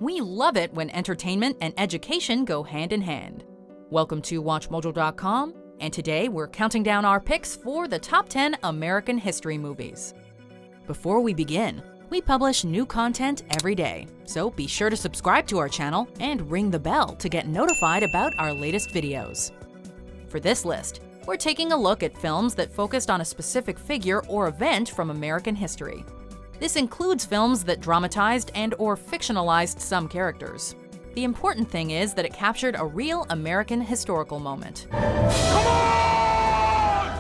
We love it when entertainment and education go hand in hand. Welcome to WatchMojo.com, and today we're counting down our picks for the top 10 American history movies. Before we begin, we publish new content every day, so be sure to subscribe to our channel and ring the bell to get notified about our latest videos. For this list, we're taking a look at films that focused on a specific figure or event from American history. This includes films that dramatized and/or fictionalized some characters. The important thing is that it captured a real American historical moment. Come on!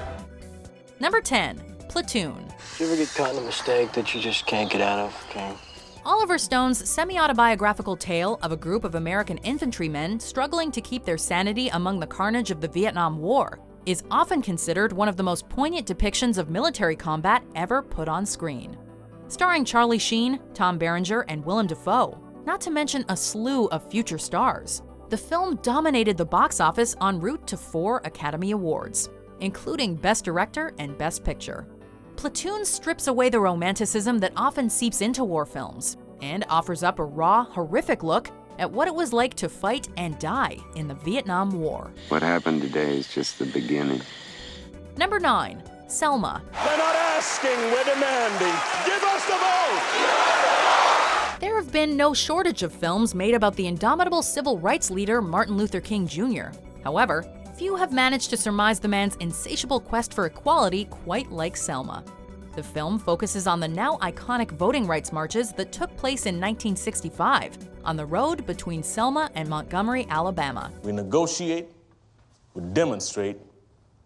Number 10. Platoon. Do you ever get caught in a mistake that you just can't get out of, King? Oliver Stone's semi-autobiographical tale of a group of American infantrymen struggling to keep their sanity among the carnage of the Vietnam War is often considered one of the most poignant depictions of military combat ever put on screen. Starring Charlie Sheen, Tom Berenger, and Willem Dafoe, not to mention a slew of future stars, the film dominated the box office en route to 4 Academy Awards, including Best Director and Best Picture. Platoon strips away the romanticism that often seeps into war films and offers up a raw, horrific look at what it was like to fight and die in the Vietnam War. What happened today is just the beginning. Number 9. Selma. We're not asking, we're demanding. Give us the vote! There have been no shortage of films made about the indomitable civil rights leader Martin Luther King Jr. However, few have managed to surmise the man's insatiable quest for equality quite like Selma. The film focuses on the now iconic voting rights marches that took place in 1965 on the road between Selma and Montgomery, Alabama. We negotiate, we demonstrate,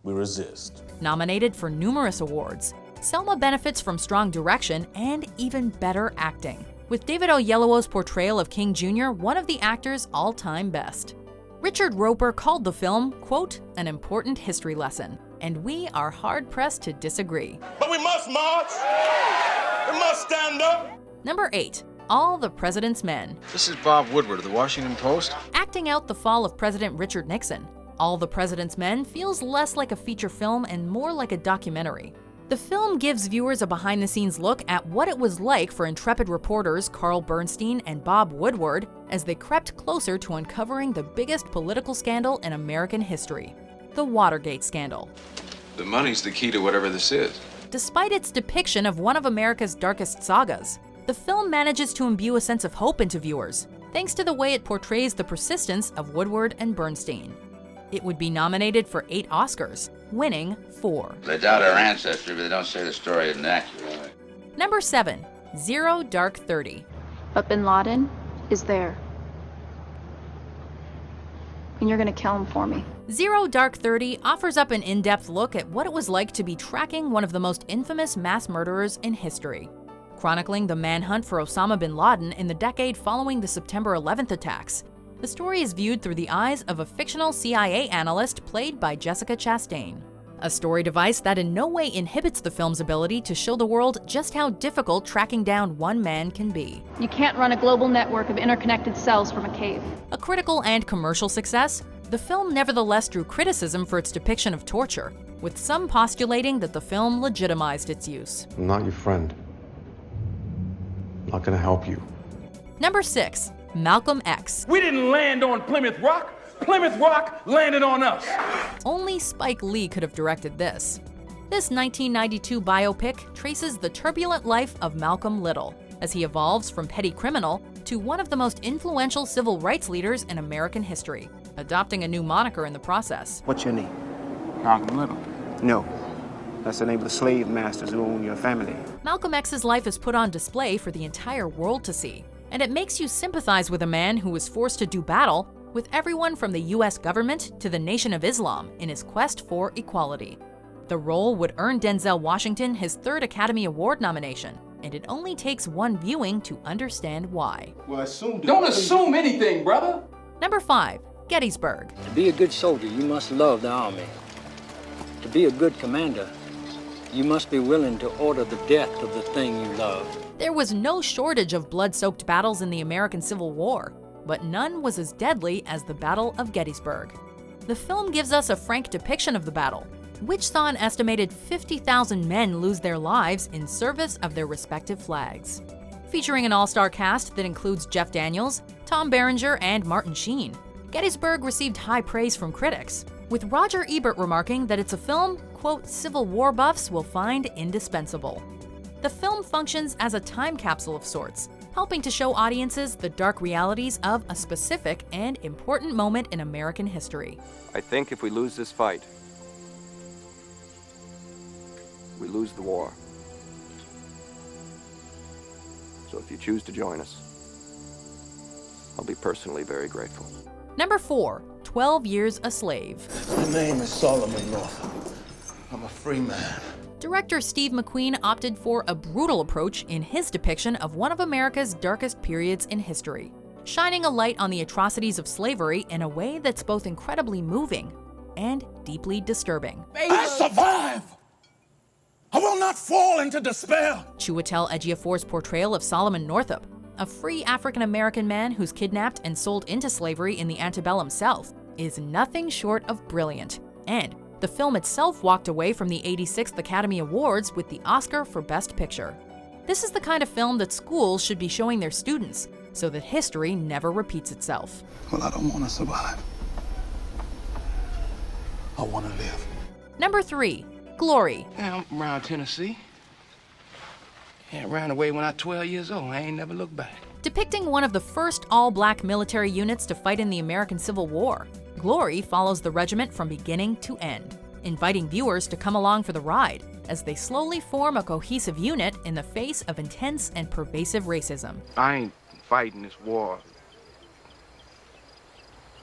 we resist. Nominated for numerous awards, Selma benefits from strong direction and even better acting, with David Oyelowo's portrayal of King Jr. one of the actor's all-time best. Richard Roeper called the film, quote, an important history lesson, and we are hard-pressed to disagree. But we must march! We must stand up! Number 8. All the President's Men. This is Bob Woodward of the Washington Post. Acting out the fall of President Richard Nixon, All the President's Men feels less like a feature film and more like a documentary. The film gives viewers a behind-the-scenes look at what it was like for intrepid reporters Carl Bernstein and Bob Woodward as they crept closer to uncovering the biggest political scandal in American history, the Watergate scandal. The money's the key to whatever this is. Despite its depiction of one of America's darkest sagas, the film manages to imbue a sense of hope into viewers, thanks to the way it portrays the persistence of Woodward and Bernstein. It would be nominated for 8 Oscars, winning 4. They doubt our ancestry, but they don't say the story isn't accurate. Number 7. Zero Dark 30. But Bin Laden is there. And you're gonna kill him for me. Zero Dark 30 offers up an in-depth look at what it was like to be tracking one of the most infamous mass murderers in history. Chronicling the manhunt for Osama bin Laden in the decade following the September 11th attacks, the story is viewed through the eyes of a fictional CIA analyst played by Jessica Chastain. A story device that in no way inhibits the film's ability to show the world just how difficult tracking down one man can be. You can't run a global network of interconnected cells from a cave. A critical and commercial success, the film nevertheless drew criticism for its depiction of torture, with some postulating that the film legitimized its use. I'm not your friend. I'm not gonna help you. Number 6. Malcolm X. We didn't land on Plymouth Rock. Plymouth Rock landed on us. Only Spike Lee could have directed this. This 1992 biopic traces the turbulent life of Malcolm Little as he evolves from petty criminal to one of the most influential civil rights leaders in American history, adopting a new moniker in the process. What's your name? Malcolm Little. No. That's the name of the slave masters who own your family. Malcolm X's life is put on display for the entire world to see, and it makes you sympathize with a man who was forced to do battle with everyone from the US government to the Nation of Islam in his quest for equality. The role would earn Denzel Washington his 3rd Academy Award nomination, and it only takes one viewing to understand why. Don't assume anything, brother. Number 5. Gettysburg. To be a good soldier, you must love the army. To be a good commander, you must be willing to order the death of the thing you love. There was no shortage of blood-soaked battles in the American Civil War, but none was as deadly as the Battle of Gettysburg. The film gives us a frank depiction of the battle, which saw an estimated 50,000 men lose their lives in service of their respective flags. Featuring an all-star cast that includes Jeff Daniels, Tom Berenger, and Martin Sheen, Gettysburg received high praise from critics, with Roger Ebert remarking that it's a film, quote, Civil War buffs will find indispensable. The film functions as a time capsule of sorts, helping to show audiences the dark realities of a specific and important moment in American history. I think if we lose this fight, we lose the war. So if you choose to join us, I'll be personally very grateful. Number 4, 12 Years a Slave. My name is Solomon Northup. I'm a free man. Director Steve McQueen opted for a brutal approach in his depiction of one of America's darkest periods in history, shining a light on the atrocities of slavery in a way that's both incredibly moving and deeply disturbing. I survive! I will not fall into despair! Chiwetel Ejiofor's portrayal of Solomon Northup, a free African-American man who's kidnapped and sold into slavery in the antebellum South, is nothing short of brilliant. And the film itself walked away from the 86th Academy Awards with the Oscar for Best Picture. This is the kind of film that schools should be showing their students, so that history never repeats itself. Well, I don't want to survive. I want to live. Number 3, Glory. Yeah, I'm around Tennessee. Yeah, ran away when I was 12 years old. I ain't never looked back. Depicting one of the first all-black military units to fight in the American Civil War, Glory follows the regiment from beginning to end, inviting viewers to come along for the ride as they slowly form a cohesive unit in the face of intense and pervasive racism. I ain't fighting this war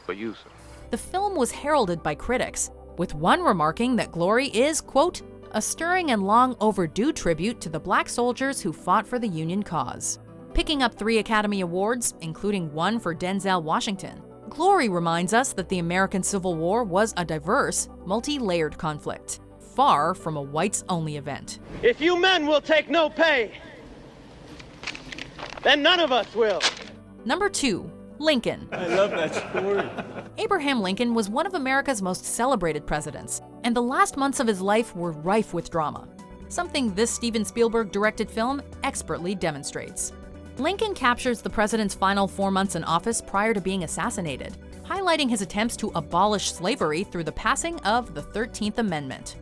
for you, sir. The film was heralded by critics, with one remarking that Glory is, quote, a stirring and long overdue tribute to the black soldiers who fought for the Union cause. Picking up 3 Academy Awards, including one for Denzel Washington, Glory reminds us that the American Civil War was a diverse, multi-layered conflict, far from a whites-only event. If you men will take no pay, then none of us will. Number 2, Lincoln. I love that story. Abraham Lincoln was one of America's most celebrated presidents, and the last months of his life were rife with drama, something this Steven Spielberg-directed film expertly demonstrates. Lincoln captures the president's final 4 months in office prior to being assassinated, highlighting his attempts to abolish slavery through the passing of the 13th Amendment.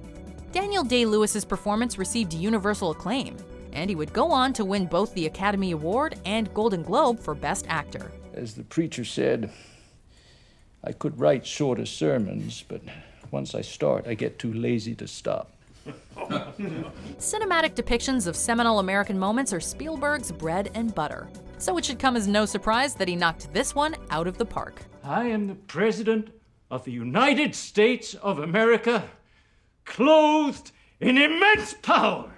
Daniel Day-Lewis's performance received universal acclaim, and he would go on to win both the Academy Award and Golden Globe for Best Actor. As the preacher said, I could write shorter sermons, but once I start, I get too lazy to stop. Cinematic depictions of seminal American moments are Spielberg's bread and butter, so it should come as no surprise that he knocked this one out of the park. I am the President of the United States of America, clothed in immense power.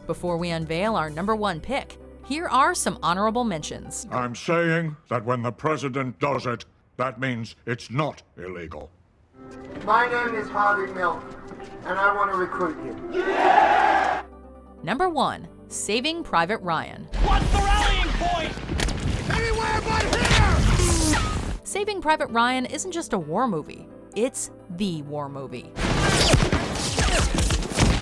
Before we unveil our number 1 pick, here are some honorable mentions. I'm saying that when the president does it, that means it's not illegal. My name is Harvey Milk, and I want to recruit you. Number 1, Saving Private Ryan. What's the rallying point? Anywhere but here! Saving Private Ryan isn't just a war movie, it's the war movie.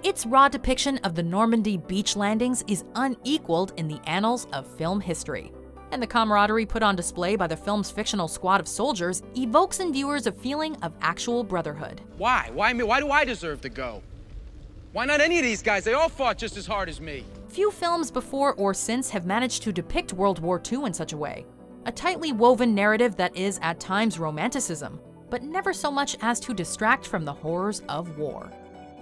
Its raw depiction of the Normandy beach landings is unequaled in the annals of film history. And the camaraderie put on display by the film's fictional squad of soldiers evokes in viewers a feeling of actual brotherhood. Why? Why me? Why do I deserve to go? Why not any of these guys? They all fought just as hard as me. Few films before or since have managed to depict World War II in such a way. A tightly woven narrative that is at times romanticism, but never so much as to distract from the horrors of war.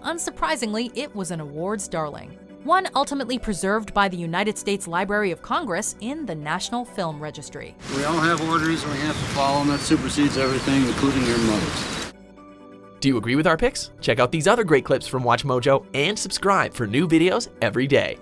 Unsurprisingly, it was an awards darling, one ultimately preserved by the United States Library of Congress in the National Film Registry. We all have orders and we have to follow them. That supersedes everything, including your mothers. Do you agree with our picks? Check out these other great clips from WatchMojo and subscribe for new videos every day.